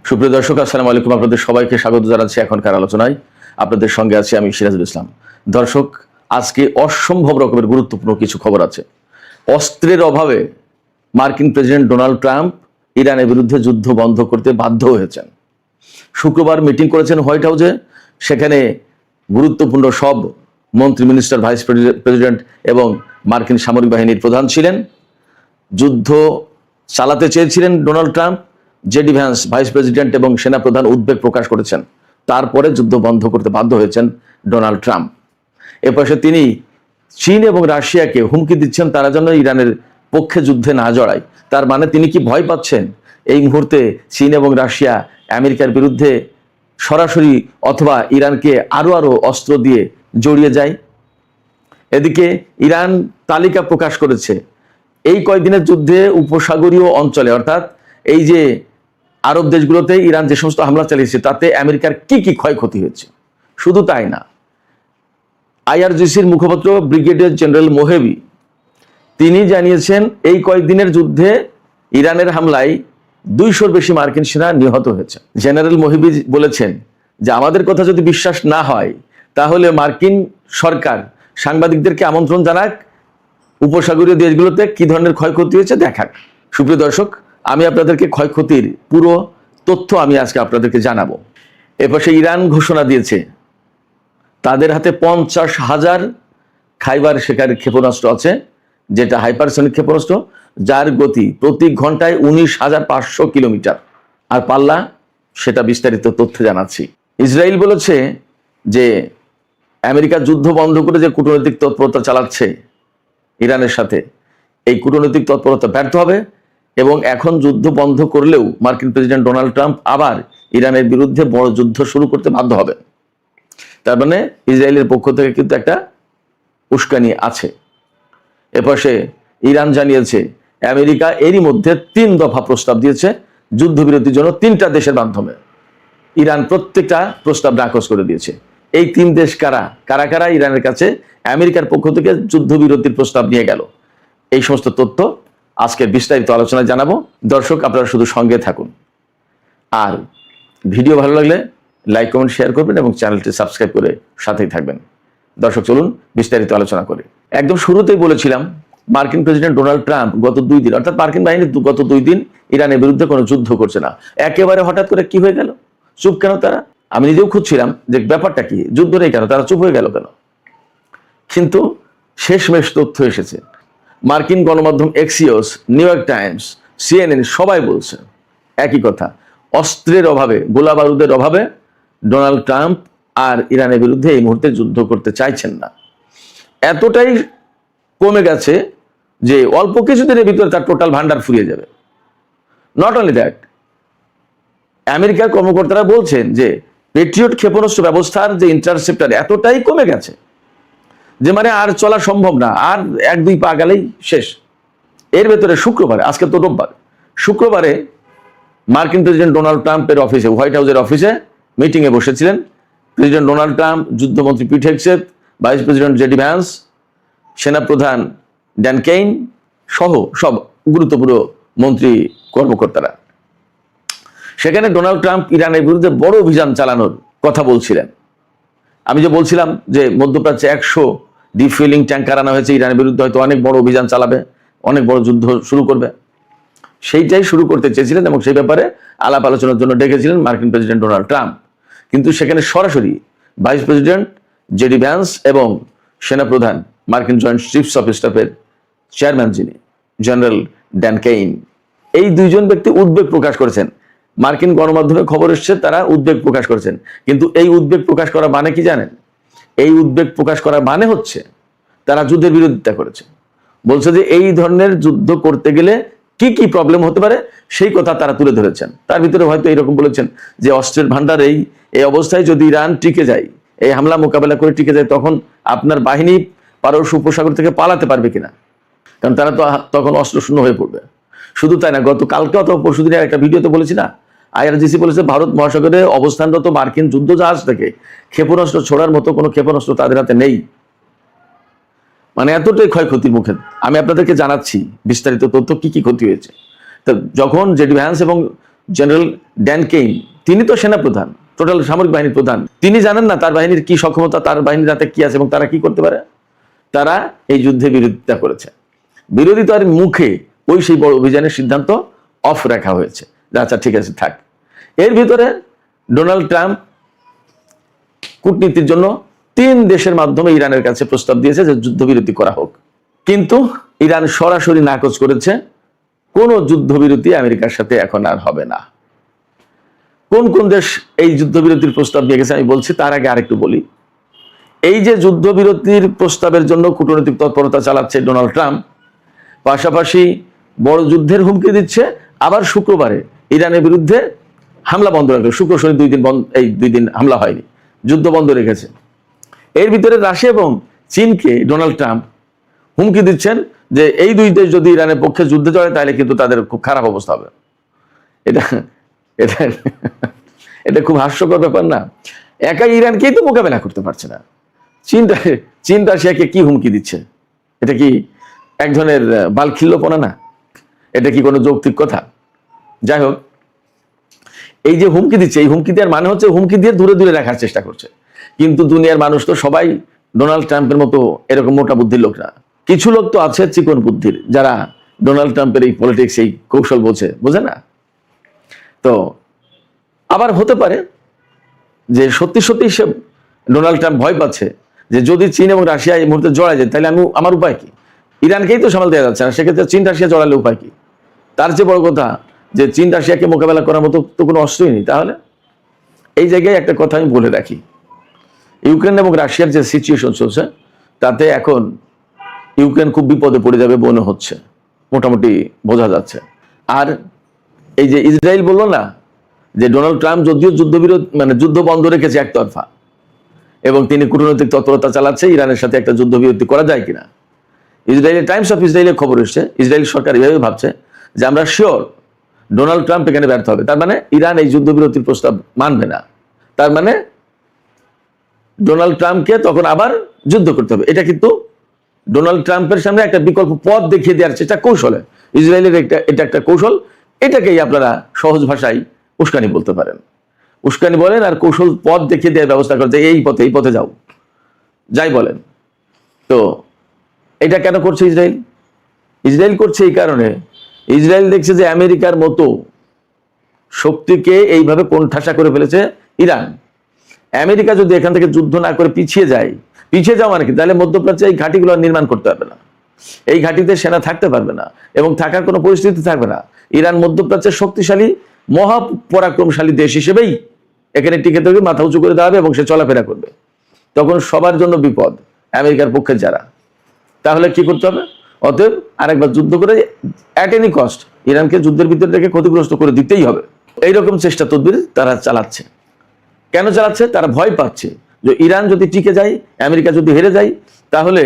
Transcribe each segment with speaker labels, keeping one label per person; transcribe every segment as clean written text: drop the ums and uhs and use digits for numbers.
Speaker 1: সুপ্রিয় দর্শক, আসসালামু আলাইকুম। আপনাদের সবাইকে স্বাগত জানাচ্ছি এখনকার আলোচনায়। আপনাদের সঙ্গে আছি আমি সিরাজুল ইসলাম। দর্শক, আজকে অসম্ভব রকমের গুরুত্বপূর্ণ কিছু খবর আছে। অস্ত্রের অভাবে মার্কিন প্রেসিডেন্ট ডোনাল্ড ট্রাম্প ইরানের বিরুদ্ধে যুদ্ধ বন্ধ করতে বাধ্য হয়েছেন। শুক্রবার মিটিং করেছেন হোয়াইট হাউসে। সেখানে গুরুত্বপূর্ণ সব মন্ত্রী, মিনিস্টার, ভাইস প্রেসিডেন্ট এবং মার্কিন সামরিক বাহিনীর প্রধান ছিলেন। যুদ্ধ চালাতে চেয়েছিলেন Donald Trump. JD Vance, vice president এবং সেনাপ্রধান উদ্বেগ প্রকাশ করেছেন। তারপরে যুদ্ধ বন্ধ করতে বাধ্য হয়েছেন ডোনাল্ড ট্রাম্প। এপাশে তিনি চীন এবং রাশিয়াকে হুমকি দিচ্ছেন তারা যেন ইরানের পক্ষে যুদ্ধে না জড়ায়। তার মানে তিনি কি ভয় পাচ্ছেন এই মুহূর্তে চীন এবং রাশিয়া আমেরিকার বিরুদ্ধে সরাসরি অথবা ইরানকে আরো অস্ত্র দিয়ে জড়িয়ে যায়? এদিকে ইরান তালিকা প্রকাশ করেছে এই কয়েকদিনের যুদ্ধে উপসাগরীয় অঞ্চলে, অর্থাৎ এই যে আরব দেশগুলোতে ইরান যে সমস্ত হামলা চালিয়েছে তাতে আমেরিকার কি কি ক্ষয়ক্ষতি হয়েছে। শুধু তাই না, আইআরজিসির মুখপাত্র ব্রিগেডিয়ার জেনারেল মোহেবি তিনি জানিয়েছেন এই কয়েকদিনের যুদ্ধে ইরানের হামলায় 200-র বেশি মার্কিন সেনা নিহত হয়েছে। জেনারেল মোহেবি বলেছেন যে আমাদের কথা যদি বিশ্বাস না হয় তাহলে মার্কিন সরকার সাংবাদিকদেরকে আমন্ত্রণ জানাক, উপসাগরীয় দেশগুলোতে কি ধরনের ক্ষয়ক্ষতি হয়েছে দেখাক। সুপ্রিয় দর্শক, আমি আপনাদেরকে ক্ষয়ক্ষতির পুরো তথ্য আমি আজকে আপনাদেরকে জানাবো। এপাশে ইরান ঘোষণা দিয়েছে তাদের হাতে 50,000 খাইবার শেখার ক্ষেপণাস্ত্র আছে, যেটা হাইপারসনিক ক্ষেপণাস্ত্র, যার গতি প্রতি ঘন্টায় 19,500 কিলোমিটার। আর পাল্লা, সেটা বিস্তারিত তথ্য জানাচ্ছি। ইসরায়েল বলেছে যে আমেরিকা যুদ্ধ বন্ধ করে যে কূটনৈতিক তৎপরতা চালাচ্ছে ইরানের সাথে, এই কূটনৈতিক তৎপরতা ব্যর্থ হবে এবং এখন যুদ্ধ বন্ধ করলেও মার্কিন প্রেসিডেন্ট ডোনাল্ড ট্রাম্প আবার ইরানের বিরুদ্ধে বড় যুদ্ধ শুরু করতে বাধ্য হবে। তার মানে ইসরায়েলের পক্ষ থেকে কিন্তু একটা উস্কানি আছে। এপাশে ইরান জানিয়েছে আমেরিকা এরই মধ্যে 3 দফা প্রস্তাব দিয়েছে যুদ্ধবিরতির জন্য 3টা দেশের মাধ্যমে। ইরান প্রত্যেকটা প্রস্তাব নাকচ করে দিয়েছে। এই 3 দেশ কারা কারা ইরানের কাছে আমেরিকার পক্ষ থেকে যুদ্ধবিরতির প্রস্তাব নিয়ে গেল, এই সমস্ত তথ্য আজকের বিস্তারিত আলোচনায় জানাবো। দর্শক, আপনারা শুধু সঙ্গে থাকুন, আর ভিডিও ভালো লাগলে লাইক, কমেন্ট, শেয়ার করবেন এবং চ্যানেলটি সাবস্ক্রাইব করে সাথেই থাকবেন। দর্শক, চলুন বিস্তারিত আলোচনা করি। একদম শুরুতেই বলেছিলাম মার্কিন প্রেসিডেন্ট ডোনাল্ড ট্রাম্প গত 2 দিন, অর্থাৎ মার্কিন বাহিনী গত 2 দিন ইরানের বিরুদ্ধে কোনো যুদ্ধ করছে না। একেবারে হঠাৎ করে কি হয়ে গেল? চুপ কেন তারা? আমি নিজেও খুঁজছিলাম যে ব্যাপারটা কি, যুদ্ধ নেই কেন, তারা চুপ হয়ে গেল কেন? কিন্তু শেষমেশ তথ্য এসেছে। মার্কিন গণমাধ্যম Axios, new York Times, CNN সবাই বলছে একই কথা, অস্ত্রের অভাবে, গোলা বারুদের অভাবে ডোনাল্ড ট্রাম্প আর ইরানের বিরুদ্ধে এই মুহূর্তে যুদ্ধ করতে চাইছেন না। এতটাই কমে গেছে যে অল্প কিছুদিনের ভিতরে তার টোটাল ভান্ডার ফুরিয়ে যাবে। নট অনলি দ্যাট, আমেরিকার কর্মকর্তারা বলছেন যে পেট্রিয়ট ক্ষেপণাস্ত্র ব্যবস্থার যে ইন্টারসেপ্টার এতটাই কমে গেছে যে মানে আর চলা সম্ভব না, আর 1-2 পা গেলেই শেষ। এর ভেতরে শুক্রবারে, আজকে তো রোববার, শুক্রবারে মার্কিন প্রেসিডেন্ট ডোনাল্ড ট্রাম্পের অফিসে, হোয়াইট হাউসের অফিসে মিটিংয়ে বসেছিলেন প্রেসিডেন্ট ডোনাল্ড ট্রাম্প, যুদ্ধমন্ত্রী Pete Hegseth, vice president JD Vance, সেনাপ্রধান ড্যান কেইন সহ সব গুরুত্বপূর্ণ মন্ত্রী কর্মকর্তারা। সেখানে ডোনাল্ড ট্রাম্প ইরানের বিরুদ্ধে বড় অভিযান চালানোর কথা বলছিলেন। আমি যে বলছিলাম যে মধ্যপ্রাচ্যে 100 ডিফুয়েলিং ট্যাঙ্কার আনা হয়েছে ইরানের বিরুদ্ধে, হয়তো অনেক বড় অভিযান চালাবে, অনেক বড় যুদ্ধ শুরু করবে, সেইটাই শুরু করতে চেয়েছিলেন এবং সেই ব্যাপারে আলাপ আলোচনার জন্য ডেকেছিলেন মার্কিন প্রেসিডেন্ট ডোনাল্ড ট্রাম্প। কিন্তু সেখানে সরাসরি ভাইস প্রেসিডেন্ট জেডি ভ্যান্স এবং সেনাপ্রধান, মার্কিন জয়েন্ট চিফস অফ স্টাফের চেয়ারম্যান যিনি জেনারেল ড্যান কেইন, এই 2 জন ব্যক্তি উদ্বেগ প্রকাশ করেছেন। মার্কিন গণমাধ্যমে খবর এসছে তারা উদ্বেগ প্রকাশ করেছেন, কিন্তু এই উদ্বেগ প্রকাশ করা মানে কি জানেন? এই উদ্বেগ প্রকাশ করার মানে হচ্ছে তারা যুদ্ধের বিরোধিতা করেছে। বলছে যে এই ধরনের যুদ্ধ করতে গেলে কি কি প্রবলেম হতে পারে সেই কথা তারা তুলে ধরেছেন। তার ভিতরে হয়তো এরকম বলেছেন যে অস্ত্রের ভান্ডার এই অবস্থায় যদি ইরান টিকে যায়, এই হামলা মোকাবেলা করে টিকে যায়, তখন আপনার বাহিনী পারস্য উপসাগর থেকে পালাতে পারবে কিনা, কারণ তারা তো তখন অস্ত্র শূন্য হয়ে পড়বে। শুধু তাই না, গত কালকে অথবা পরশুদিনের একটা ভিডিওতে বলেছি না, আইআরজিসি বলেছে ভারত মহাসাগরে অবস্থানরত মার্কিন যুদ্ধ জাহাজ থেকে ক্ষেপণাস্ত্র ছোড়ার মতো কোনো ক্ষেপণাস্ত্র তাদের হাতে নেই। মানে এতটাই ক্ষয়ক্ষতির মুখে। আমি আপনাদেরকে জানাচ্ছি বিস্তারিত তথ্য কি কি ক্ষতি হয়েছে। তো যখন জেডি ভ্যান্স এবং জেনারেল ড্যান কেইন, তিনি তো সেনাপ্রধান, টোটাল সামরিক বাহিনীর প্রধান, তিনি জানেন না তার বাহিনীর কি সক্ষমতা, তার বাহিনীর হাতে কি আছে এবং তারা কি করতে পারে? তারা এই যুদ্ধে বিরোধিতা করেছে। বিরোধিতার মুখে ওই সেই বড় অভিযানের সিদ্ধান্ত অফ রাখা হয়েছে, আচ্ছা ঠিক আছে থাক। এর ভিতরে ডোনাল্ড ট্রাম্প কূটনীতির জন্য 3 দেশের মাধ্যমে ইরানের কাছে প্রস্তাব দিয়েছে যে যুদ্ধবিরতি করা হোক, কিন্তু ইরান সরাসরি নাকচ করেছে। কোন যুদ্ধবিরতি আমেরিকার সাথে এখন আর হবে না। কোন কোন দেশ এই যুদ্ধবিরতির প্রস্তাব নিয়ে গেছে আমি বলছি, তার আগে আরেকটু বলি। এই যে যুদ্ধবিরতির প্রস্তাবের জন্য কূটনৈতিক তৎপরতা চালাচ্ছে ডোনাল্ড ট্রাম্প, পাশাপাশি বড় যুদ্ধের হুমকি দিচ্ছে, আবার শুক্রবারে ইরানের বিরুদ্ধে হামলা বন্ধ রাখলো। শুক্র শনি 2 দিন বন্ধ, এই 2 দিন হামলা হয়নি, যুদ্ধ বন্ধ রেখেছে। এর ভিতরে রাশিয়া এবং চীনকে ডোনাল্ড ট্রাম্প হুমকি দিচ্ছেন যে এই 2 দেশ যদি ইরানের পক্ষে যুদ্ধে জড়ায় তাহলে কিন্তু তাদের খুব খারাপ অবস্থা হবে। এটা এটা এটা খুব হাস্যকর ব্যাপার না? একা ইরানকেই তো মোকাবেলা করতে পারছে না, চীন রাশিয়াকে কি হুমকি দিচ্ছে? এটা কি এক ধরনের বালখিল্যপনা না? এটা কি কোনো যৌক্তিক কথা? যাই হোক, এই যে হুমকি দিচ্ছে, এই হুমকি দেওয়ার মানে হচ্ছে হুমকি দিয়ে দূরে দূরে রাখার চেষ্টা করছে। কিন্তু দুনিয়ার মানুষ তো সবাই ডোনাল্ড ট্রাম্পের মতো এরকম মোটা বুদ্ধির লোক না। কিছু লোক তো আছে চিকন বুদ্ধির, যারা ডোনাল্ড ট্রাম্পের এই পলিটিক্স, এই কৌশল বোঝে না। তো আবার হতে পারে যে সত্যি সত্যি সে ডোনাল্ড ট্রাম্প ভয় পাচ্ছে যে যদি চীন এবং রাশিয়া এই মুহূর্তে জড়ায় যায় তাহলে আমার উপায় কি? ইরানকেই তো সামাল দেওয়া যাচ্ছে না, সেক্ষেত্রে চীন রাশিয়া জড়ালে উপায় কি? তার চেয়ে বড় কথা যে চীন রাশিয়াকে মোকাবেলা করার মতো তো কোনো অস্ত্রই নেই। তাহলে এই জায়গায় একটা কথা আমি বলে রাখি, ইউক্রেন এবং রাশিয়ার যে সিচুয়েশন চলছে তাতে এখন ইউক্রেন খুব বিপদে পড়ে যাবে মনে হচ্ছে, মোটামুটি বোঝা যাচ্ছে। আর এই যে ইসরায়েল বললো না যে ডোনাল্ড ট্রাম্প যদিও যুদ্ধ বন্ধ রেখেছে একতরফা, এবং তিনি কূটনৈতিক তৎপরতা চালাচ্ছে ইরানের সাথে একটা যুদ্ধবিরতি করা যায় কিনা। ইসরায়েলের টাইমস অফ ইসরায়েলের খবর এসছে, ইসরায়েল সরকার এভাবে ভাবছে যে আমরা শিওর ডোনাল্ড ট্রাম্প এখানে ব্যর্থ হবে, তার মানে ইরান এই যুদ্ধবিরতির প্রস্তাব মানবে না, তার মানে ডোনাল্ড ট্রাম্পকে তখন আবার যুদ্ধ করতে হবে। এটা কিন্তু ডোনাল্ড ট্রাম্পের সামনে একটা বিকল্প পথ দেখিয়ে দেওয়ার চেষ্টা, কৌশলে ইসরায়েলের এটা একটা কৌশল। এটাকেই আপনারা সহজ ভাষায় উস্কানি বলতে পারেন, উস্কানি বলেন, আর কৌশল পথ দেখিয়ে দেওয়ার ব্যবস্থা করতে এই পথে যাও, যাই বলেন। তো এটা কেন করছে ইসরায়েল করছে এই কারণে, ইসরায়েল দেখছে যে আমেরিকার মতো শক্তিকে এইভাবে কোণঠাসা করে ফেলেছে ইরান। আমেরিকা যদি এখান থেকে যুদ্ধ না করে পিছিয়ে যাওয়া মানে কি, তাহলে মধ্যপ্রাচ্যে এই ঘাঁটিগুলো নির্মাণ করতে পারবে না, এই ঘাঁটিতে সেনা থাকতে পারবে না এবং থাকার কোনো পরিস্থিতি থাকবে না। ইরান মধ্যপ্রাচ্যের শক্তিশালী মহাপরাক্রমশালী দেশ হিসেবেই এখানে টিকে থাকবে, মাথা উঁচু করে দাঁড়াবে এবং সে চলাফেরা করবে। তখন সবার জন্য বিপদ, আমেরিকার পক্ষে যারা। তাহলে কি করতে হবে? অতএব আরেকবার যুদ্ধ করে অ্যাট এনি কস্ট ইরানকে যুদ্ধের ভিতরে রেখে ক্ষতিগ্রস্ত করে দিতেই হবে। এইরকম চেষ্টা তদবির তারা চালাচ্ছে। কেন চালাচ্ছে? তারা ভয় পাচ্ছে যে ইরান যদি টিকে যায়, আমেরিকা যদি হেরে যায়, তাহলে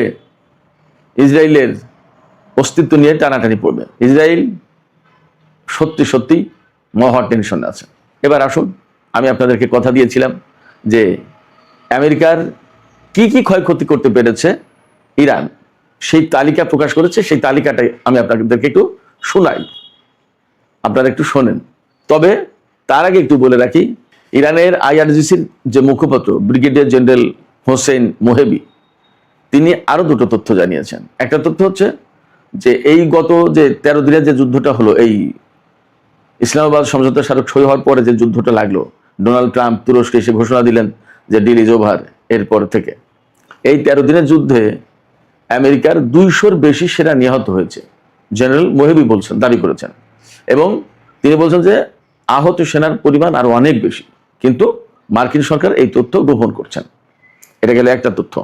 Speaker 1: ইসরায়েলের অস্তিত্ব নিয়ে টানাটানি পড়বে। ইসরায়েল সত্যি সত্যি মহা টেনশনে আছে। এবার আসুন, আমি আপনাদেরকে কথা দিয়েছিলাম যে আমেরিকার কি কি ক্ষয়ক্ষতি করতে পেরেছে ইরান, সেই তালিকা প্রকাশ করেছে। সেই তালিকাটাই আমি আপনাদেরকে একটু শোনাই, আপনারা একটু শোনেন। তবে তার আগে একটু বলে রাখি, ইরানের আইআরজিসির যে মুখপাত্র ব্রিগেডিয়ার জেনারেল হোসেন মোহেবি, তিনি আরো 2টো তথ্য জানিয়েছেন। একটা তথ্য হচ্ছে যে এই গত যে 13 দিনের যে যুদ্ধটা হলো, এই ইসলামাবাদ সমঝোতা স্মারক সই হওয়ার পরে যে যুদ্ধটা লাগলো, ডোনাল্ড ট্রাম্প তুরস্কে এসে ঘোষণা দিলেন যে ডিল ইজ ওভার, এরপর থেকে এই 13 দিনের যুদ্ধে আমেরিকার 200-র বেশি সেনা নিহত হয়েছে, জেনারেল মোহেবি বলছেন, দাবি করেছেন। এবং তিনি বলছেন যে আহত সেনার পরিমাণ আরো অনেক বেশি, কিন্তু মার্কিন সরকার এই তথ্য গোপন করছেন। এটা গেল একটা তথ্য।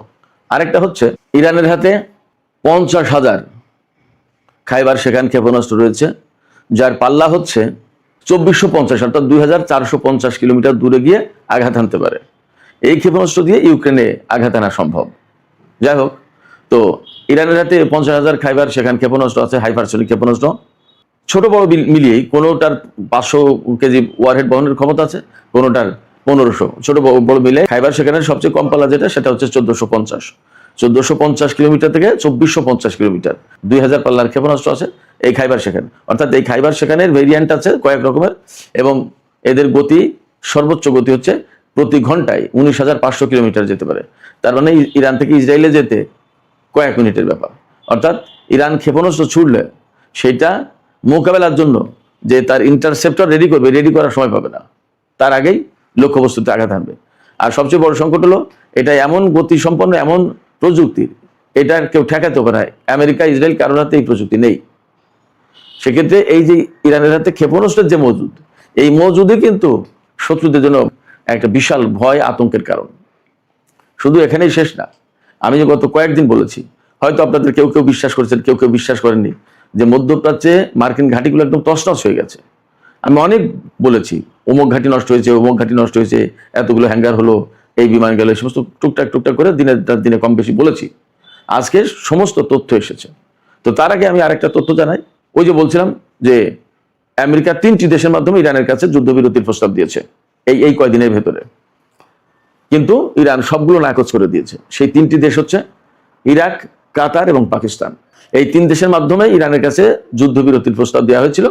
Speaker 1: আরেকটা হচ্ছে ইরানের হাতে 50,000 খাইবার শেখান ক্ষেপণাস্ত্র রয়েছে, যার পাল্লা হচ্ছে 2450, অর্থাৎ 2450 কিলোমিটার দূরে গিয়ে আঘাত হানতে পারে। এই ক্ষেপণাস্ত্র দিয়ে ইউক্রেনে আঘাত আনা সম্ভব। যাই হোক, তো ইরানের হাতে 50,000 খাইবার শেখান ক্ষেপণাস্ত্র আছে, হাইপারসনিক ক্ষেপণাস্ত্র। ছোট বড় মিলিয়েই কোনোটার 500 কেজি ওয়ারহেড বহনের ক্ষমতা আছে, কোনোটার 1500। ছোট বড় মিলে খাইবার শেখানের সবচেয়ে কম পাল্লা যেটা, সেটা হচ্ছে 1450। 1450 কিলোমিটার থেকে 2450 কিলোমিটার, 2000 পাল্লার ক্ষেপণাস্ত্র আছে এই খাইবার শেখান। অর্থাৎ এই খাইবার শেখানের ভেরিয়েন্ট আছে কয়েক রকমের, এবং এদের গতি, সর্বোচ্চ গতি হচ্ছে প্রতি ঘন্টায় 19,500 কিলোমিটার যেতে পারে। তার মানে ইরান থেকে ইসরায়েলে যেতে কয়েক মিনিটের ব্যাপার। অর্থাৎ ইরান ক্ষেপণাস্ত্র ছুড়লে সেটা মোকাবেলার জন্য যে তার ইন্টারসেপ্টর রেডি করবে, রেডি করার সময় পাবে না, তার আগেই লক্ষ্যবস্তুতে আঘাত হানবে। আর সবচেয়ে বড় সংকট হলো এটা এমন গতিসম্পন্ন, এমন প্রযুক্তির, এটা কেউ ঠেকাতে পারে না। আমেরিকা, ইসরায়েল কারোর হাতে এই প্রযুক্তি নেই। সেক্ষেত্রে এই যে ইরানের হাতে ক্ষেপণাস্ত্রের যে মজুদ, এই মজুদই কিন্তু শত্রুদের জন্য একটা বিশাল ভয়, আতঙ্কের কারণ। শুধু এখানেই শেষ না। আমি যে গত কয়েকদিন বলেছি, হয়তো আপনাদের কেউ কেউ বিশ্বাস করেছেন, কেউ কেউ বিশ্বাস করেননি, যে মধ্যপ্রাচ্যে মার্কিন ঘাঁটিগুলো একদম তছনছ হয়ে গেছে। আমি অনেক বলেছি, অমুক ঘাঁটি নষ্ট হয়েছে, অমুক ঘাঁটি নষ্ট হয়েছে, এতগুলো হ্যাঙ্গার হলো, এই বিমান গেল, এই সমস্ত টুকটাক টুকটাক করে দিনে কম বেশি বলেছি। আজকে সমস্ত তথ্য এসেছে। তো তার আগে আমি আরেকটা তথ্য জানাই। ওই যে বলছিলাম যে আমেরিকা 3টি দেশের মাধ্যমে ইরানের কাছে যুদ্ধবিরতির প্রস্তাব দিয়েছে এই কয়দিনের ভেতরে, কিন্তু ইরান সবগুলো নাকচ করে দিয়েছে। সেই 3টি দেশ হচ্ছে ইরাক, কাতার এবং পাকিস্তান। এই 3 দেশের মাধ্যমে ইরানের কাছে যুদ্ধবিরতির প্রস্তাব দেওয়া হয়েছিল।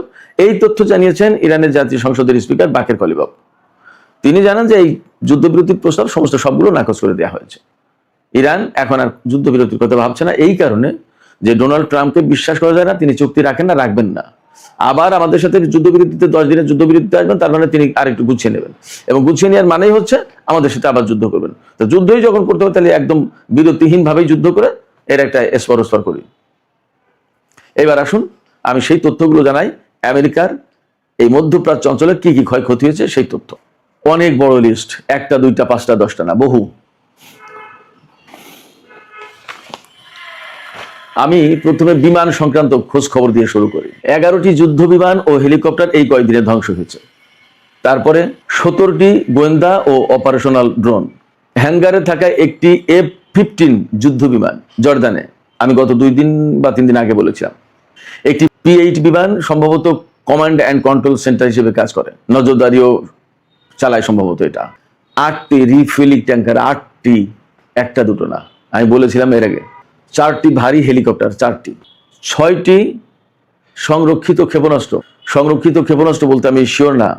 Speaker 1: এই তথ্য জানিয়েছেন ইরানের জাতীয় সংসদের স্পিকার বাকের কলিবাফ। তিনি জানান যে এই যুদ্ধবিরতির প্রস্তাব সবগুলো নাকচ করে দেওয়া হয়েছে। ইরান এখন আর যুদ্ধবিরতির কথা ভাবছে না, এই কারণে যে ডোনাল্ড ট্রাম্পকে বিশ্বাস করা যায় না, তিনি চুক্তি রাখেন না, রাখবেন না। আবার আমাদের সাথে যুদ্ধবিরতিতে 10 দিনের যুদ্ধবিরতিতে আসবেন, তার মানে তিনি আরেকটু গুছিয়ে নেবেন, এবং গুছিয়ে নেওয়ার মানেই হচ্ছে আমাদের সাথে আবার যুদ্ধ করবেন। তো যুদ্ধই যখন করতে হবে, তাহলে একদম বিরতিহীন ভাবেই যুদ্ধ করে এর একটা স্পর করি। এবার আসুন আমি সেই তথ্যগুলো জানাই, আমেরিকার এই মধ্যপ্রাচ্য অঞ্চলে কি কি ক্ষয়ক্ষতি হয়েছে সেই তথ্য। অনেক বড় লিস্ট, 1টা 2টা 5টা 10টা না, বহু। আমি প্রথমে বিমান সংক্রান্ত খোঁজ খবর দিয়ে শুরু করি। 11টি যুদ্ধ বিমান ও হেলিকপ্টার এই কয়েকদিনে ধ্বংস হয়েছে। তারপরে 17টি গোয়েন্দা ও অপারেশনাল ড্রোন, হ্যাঙ্গারে থাকা একটি F-15 যুদ্ধ বিমান জর্দানে, আমি গত 2 দিন বা 3 দিন আগে বলেছিলাম। একটি P-8 বিমান সম্ভবত কমান্ড অ্যান্ড কন্ট্রোল সেন্টার হিসেবে কাজ করে, নজরদারিও চালায় সম্ভবত এটা। 8টি রিফুয়েলিং ট্যাঙ্কার, 8টি, 1টা 2টো না, আমি বলেছিলাম এর আগে। 4টি ভারী হেলিকপ্টার, 4টি, 6টি সংরক্ষিত ক্ষেপণাস্ত্র। সংরক্ষিত ক্ষেপণাস্ত্র বলতে আমি শিওর না,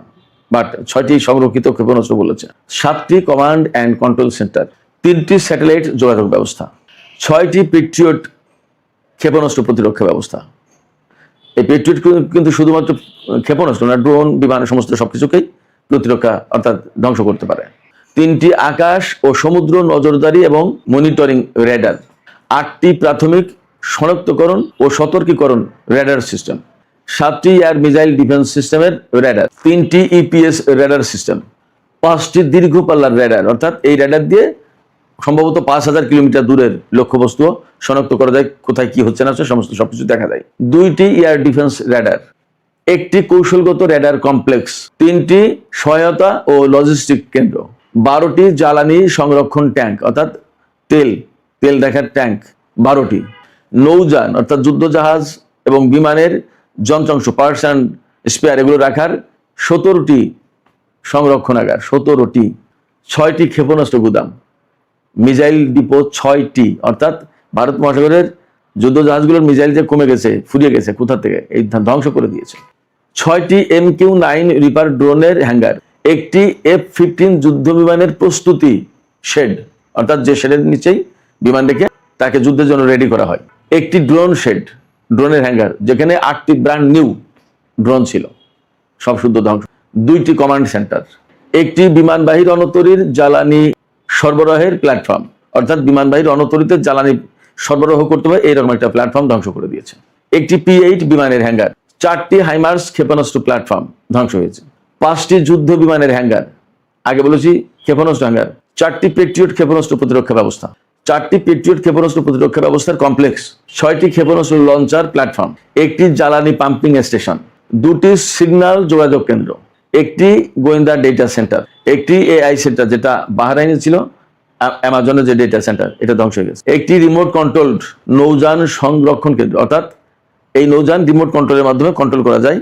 Speaker 1: বাট 6টি সংরক্ষিত ক্ষেপণাস্ত্র বলেছে। 7টি কমান্ড অ্যান্ড কন্ট্রোল সেন্টার, 3টি স্যাটেলাইট যোগাযোগ ব্যবস্থা, 6টি পেট্রিয়ট ক্ষেপণাস্ত্র প্রতিরক্ষা ব্যবস্থা। এই পেট্রিয়ট কিন্তু শুধুমাত্র ক্ষেপণাস্ত্র না, ড্রোন, বিমান, সমস্ত সবকিছুকেই প্রতিরক্ষা অর্থাৎ ধ্বংস করতে পারে। 3টি আকাশ ও সমুদ্র নজরদারি এবং মনিটরিং রেডার, 8টি প্রাথমিক শনাক্তকরণ ও সতর্কীকরণ রেডার সিস্টেম, 7টি এয়ার মিসাইল ডিফেন্স সিস্টেমের রেডার, 3টি ইপিএস রেডার সিস্টেম, 5টি দীর্ঘ পাল্লার রেডার, অর্থাৎ এই রেডার দিয়ে সম্ভবত 5000 কিলোমিটার দূরের লক্ষ্যবস্তু শনাক্ত করা যায়, কোথায় কি হচ্ছে না হচ্ছে সমস্ত সবকিছু দেখা যায়। 2টি এয়ার ডিফেন্স রেডার, 1টি কৌশলগত রেডার কমপ্লেক্স, 3টি সহায়তা ও লজিস্টিক কেন্দ্র, 12টি জ্বালানি সংরক্ষণ ট্যাঙ্ক, অর্থাৎ তেল রাখার ট্যাঙ্ক 12টি, নৌযান অর্থাৎ যুদ্ধজাহাজ এবং বিমানের যন্ত্রাংশ, পার্টস অ্যান্ড স্পেয়ার এগুলো রাখার 17টি সংরক্ষণাগার, 17টি, 6টি ক্ষেপণাস্ত্র গুদাম, মিসাইল ডিপো 6টি, অর্থাৎ ভারত মহাসাগরের যুদ্ধজাহাজগুলোর মিসাইল যে কমে গেছে, ফুরিয়ে গেছে, কোথা থেকে এই ধ্বংস করে দিয়েছে। 6টি MQ-9 রিপার ড্রোনের হ্যাঙ্গার, 1টি F-15 যুদ্ধ বিমানের প্রস্তুতি শেড, অর্থাৎ যে শেডের নিচেই বিমান রেখে তাকে যুদ্ধের জন্য রেডি করা হয়, 1টি ড্রোন শেড, ড্রোনের হ্যাঙ্গার, যেখানে 8টি ব্র্যান্ড নিউ ড্রোন ছিল, সব শুদ্ধ ধ্বংস। 2টি কমান্ড সেন্টার, 1টি বিমানবাহী রণতরীর জ্বালানি সরবরাহের প্ল্যাটফর্ম, অর্থাৎ বিমানবাহী রণতরীতে জ্বালানি সরবরাহ করতে হবে এরকম একটা প্ল্যাটফর্ম ধ্বংস করে দিয়েছে। 1টি P-8 বিমানের হ্যাঙ্গার, 4টি হাইমার্স ক্ষেপণাস্ত্র প্ল্যাটফর্ম ধ্বংস হয়েছে, 5টি যুদ্ধ বিমানের হ্যাঙ্গার, আগে বলেছি ক্ষেপণাস্ত্র হ্যাঙ্গার, 4টি পেট্রিয়ট ক্ষেপণাস্ত্র প্রতিরক্ষা ব্যবস্থা, 4টি পেট্রিয়ট ক্ষেপণাস্ত্র প্রতিরক্ষা ব্যবস্থার কমপ্লেক্স, 6টি ক্ষেপণাস্ত্র লঞ্চার প্ল্যাটফর্ম, 1টি জ্বালানি পাম্পিং স্টেশন, 2টি সিগন্যাল যোগাযোগ কেন্দ্র, 1টি গোয়েন্দা ডেটা সেন্টার, 1টি AI সেন্টার যেটা বাহরাইনে ছিল, অ্যামাজনের যে ডেটা সেন্টার, এটা ধ্বংস হয়ে গেছে, 1টি রিমোট কন্ট্রোলড নৌযান সংরক্ষণ কেন্দ্র, অর্থাৎ এই নৌযান রিমোট কন্ট্রোলের মাধ্যমে কন্ট্রোল করা যায়,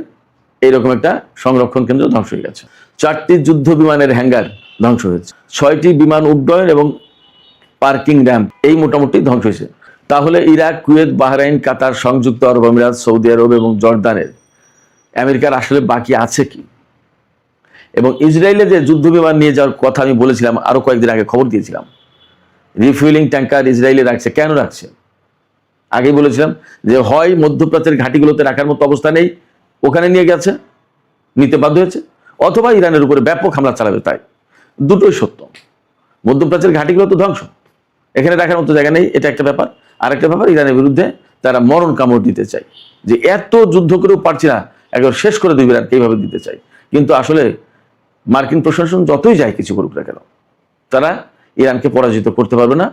Speaker 1: এইরকম একটা সংরক্ষণ কেন্দ্র ধ্বংস হয়ে গেছে। 4টি যুদ্ধ বিমানের হ্যাঙ্গার ধ্বংস হয়েছে, 6টি বিমান উড্ডয়ন এবং পার্কিং র্যাম্প এই মোটামুটি ধ্বংস হয়েছে। তাহলে ইরাক, কুয়েত, বাহরাইন, কাতার, সংযুক্ত আরব আমিরাত, সৌদি আরব এবং জর্দানের আমেরিকার আসলে বাকি আছে কি? এবং ইসরায়েলে যে যুদ্ধ বিমান নিয়ে যাওয়ার কথা আমি বলেছিলাম, আরো কয়েকদিন আগে খবর দিয়েছিলাম, রিফুয়েলিং ট্যাঙ্কার ইসরায়েলে রাখছে। কেন রাখছে? আগেই বলেছিলাম যে হয় মধ্যপ্রাচ্যের ঘাঁটিগুলোতে রাখার মতো অবস্থা নেই, ওখানে নিয়ে গেছে, নিতে বাধ্য হয়েছে, অথবা ইরানের উপরে ব্যাপক হামলা চালাবে। তাই দুটোই সত্য। মধ্যপ্রাচ্যের ঘাঁটিগুলো তো ধ্বংস, এখানে রাখার মতো জায়গা নেই, এটা একটা ব্যাপার। আর একটা ব্যাপার, ইরানের বিরুদ্ধে তারা মরণ কামড় দিতে চায়, যে এত যুদ্ধ করেও পারছি না, একবার শেষ করে দেবে ইরানকে, এইভাবে দিতে চাই। কিন্তু আসলে মার্কিন প্রশাসন যতই যায় কিছু করুক না কেন, তারা ইরানকে পরাজিত করতে পারবে না।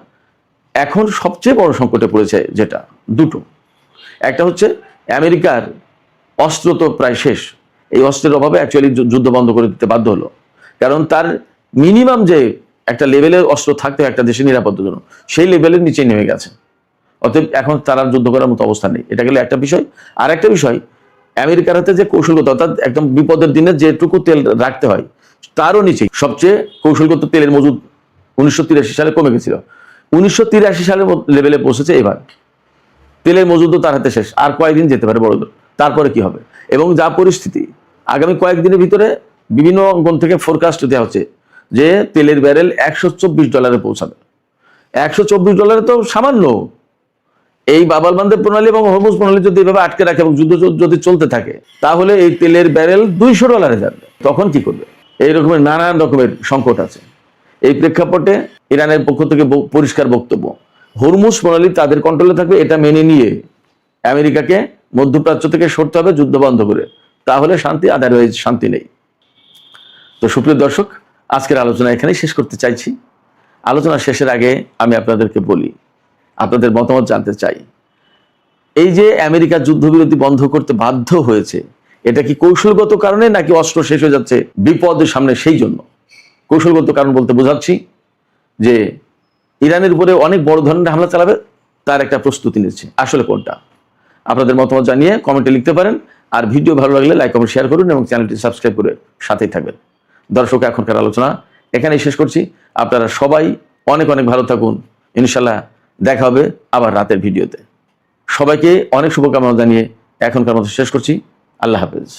Speaker 1: এখন সবচেয়ে বড় সংকটে পড়েছে যেটা, দুটো। একটা হচ্ছে আমেরিকার অস্ত্র তো প্রায় শেষ, এই অস্ত্রের অভাবে অ্যাকচুয়ালি যুদ্ধ বন্ধ করে দিতে বাধ্য হলো, কারণ তার মিনিমাম যে একটা লেভেলের অস্ত্র থাকতে একটা দেশের নিরাপত্তার জন্য, সেই লেভেলের নিচে নেমে গেছে। অতএব এখন তারা যুদ্ধ করার মতো অবস্থা নেই। এটা গেলে একটা বিষয়। আর একটা বিষয়, আমেরিকার হাতে যে কৌশলগত, অর্থাৎ একদম বিপদের দিনে যেটুকু তেল রাখতে হয় তারও নিচে সবচেয়ে কৌশলগত তেলের মজুদ 1983 সালে কমে গেছিল, 1983 সালের লেভেলে পৌঁছেছে এবার। তেলের মজুদও তার হাতে শেষ, আর কয়েকদিন যেতে পারে বড়, তারপরে কি হবে? এবং যা পরিস্থিতি আগামী কয়েকদিনের ভিতরে বিভিন্ন অঙ্গন থেকে ফোরকাস্ট দেওয়া হচ্ছে যে তেলের ব্যারেল $124 পৌঁছাবে। $124 তো সামান্য। এই বাবাল বান্দর প্রণালী এবং হরমুজ প্রণালী যদি এভাবে আটকে রাখে এবং যুদ্ধ যদি চলতে থাকে, তাহলে এই তেলের ব্যারেল $200 যাবে। তখন কি করবে? এই রকমের নানান রকমের সংকট আছে। এই প্রেক্ষাপটে ইরানের পক্ষ থেকে পরিষ্কার বক্তব্য, হরমুজ প্রণালী তাদের কন্ট্রোলে থাকবে, এটা মেনে নিয়ে আমেরিকাকে মধ্যপ্রাচ্য থেকে সরতে হবে যুদ্ধ বন্ধ করে, তাহলে শান্তি, আদারওয়াইজ শান্তি নেই। তো সুপ্রিয় দর্শক, আজকের আলোচনা এখানেই শেষ করতে চাইছি। আলোচনা শেষের আগে আমি আপনাদেরকে বলি, আপনাদের মতামত জানতে চাই। এই যে আমেরিকা যুদ্ধবিরতি বন্ধ করতে বাধ্য হয়েছে, এটা কি কৌশলগত কারণে নাকি অস্ত্র শেষ হয়ে যাচ্ছে বিপদের সামনে সেই জন্য? কৌশলগত কারণ বলতে বোঝাচ্ছি যে ইরানের উপরে অনেক বড় ধরনের হামলা চালাবে, তার একটা প্রস্তুতি নিচ্ছে। আসলে কোনটা? আপনাদের মতামত জানিয়ে কমেন্টে লিখতে পারেন। আর ভিডিও ভালো লাগলে লাইক, কমেন্ট, শেয়ার করুন এবং চ্যানেলটি সাবস্ক্রাইব করে সাথেই থাকবেন। দর্শক, এখনকার আলোচনা এখানেই শেষ করছি। আপনারা সবাই অনেক অনেক ভালো থাকুন। ইনশাল্লাহ দেখা হবে আবার রাতের ভিডিওতে। সবাইকে অনেক শুভকামনা জানিয়ে এখনকার মতো শেষ করছি। আল্লাহ হাফেজ।